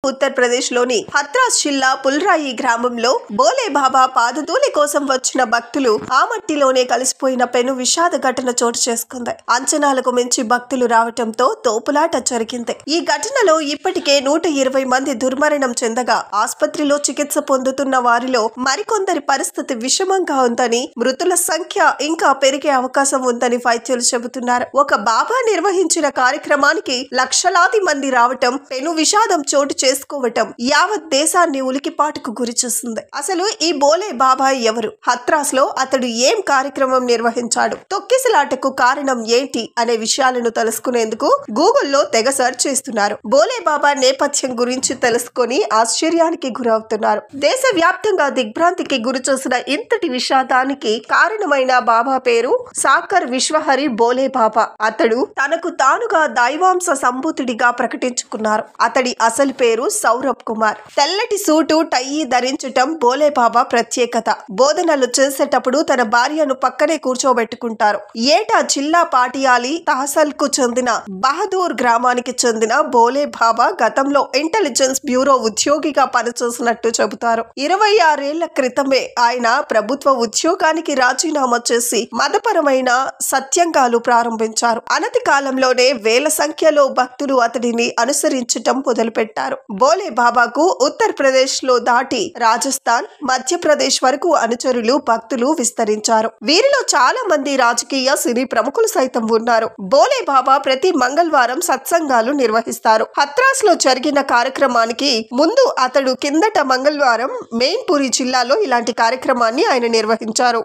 ఉత్తరప్రదేశ్ లోని హత్రాస్ జిల్లా పుల్రాయి గ్రామంలో బోలే బాబా పాదధూళి కోసం వచ్చిన భక్తులు ఆ మట్టిలోనే కలిసిపోయిన పెను విషాద ఘటన చోటు చేసుకుంది. అంచనాలకు మించి భక్తులు రావటంతో తోపులాట జరిగింది. ఈ ఘటనలో ఇప్పటికే 120 మంది దుర్మరణం చెందగా ఆసుపత్రిలో చికిత్స పొందుతున్న వారిలో మరికొందరి పరిస్థితి విషమంగా ఉందని, మృతుల సంఖ్య ఇంకా పెరిగే అవకాశం ఉందని వైద్యులు చెబుతున్నారు. ఒక బాబా నిర్వహించిన కార్యక్రమానికి లక్షలాది మంది రావటం, పెను విషాదం చోటు చేసుకోవటం యావత్ దేశాన్ని ఉలికిపాటుకు గురి చేసింది. అసలు ఈ బోలే బాబా ఎవరు? హత్రాస్ లో అతడు ఏం కార్యక్రమం నిర్వహించాడు? తొక్కిసలాటకు కారణం ఏంటి అనే విషయాలను తెలుసుకునేందుకు గూగుల్లో తెగ సెర్చ్ చేస్తున్నారు. బోలే బాబా నేపథ్యం గురించి తెలుసుకొని ఆశ్చర్యానికి గురవుతున్నారు. దేశవ్యాప్తంగా దిగ్భ్రాంతికి గురి చేసిన ఇంతటి విషాదానికి కారణమైన బాబా పేరు సాకర్ విశ్వహరి బోలే బాబా. అతడు తనకు తానుగా దైవాంశ సంభూతుడిగా ప్రకటించుకున్నారు. అతడి అసలు పేరు సౌరభ్ కుమార్. తెల్లటి సూటు, టై ధరించటం బోలే బాబా ప్రత్యేకత. బోధనలు చేసేటప్పుడు తన భార్యను పక్కనే కూర్చోబెట్టుకుంటారు. ఏటా జిల్లా పాటియాలి తహసల్ కు చెందిన బహదూర్ గ్రామానికి చెందిన బోలే బాబా గతంలో ఇంటెలిజెన్స్ బ్యూరో ఉద్యోగిగా పనిచేసినట్టు చెబుతారు. 26 ఏళ్ల క్రితమే ఆయన ప్రభుత్వ ఉద్యోగానికి రాజీనామా చేసి మతపరమైన సత్యంగాలు ప్రారంభించారు. అనతి కాలంలోనే వేల సంఖ్యలో భక్తులు అతడిని అనుసరించటం మొదలుపెట్టారు. బోలే బాబాకు ఉత్తరప్రదేశ్ లో దాటి రాజస్థాన్, మధ్యప్రదేశ్ వరకు అనుచరులు, భక్తులు విస్తరించారు. వీరిలో చాలా మంది రాజకీయ, సినీ ప్రముఖులు సైతం ఉన్నారు. బోలే బాబా ప్రతి మంగళవారం సత్సంగాలు నిర్వహిస్తారు. హత్రాస్ లో జరిగిన కార్యక్రమానికి ముందు అతడు కిందట మంగళవారం మెయిన్పురి జిల్లాలో ఇలాంటి కార్యక్రమాన్ని ఆయన నిర్వహించారు.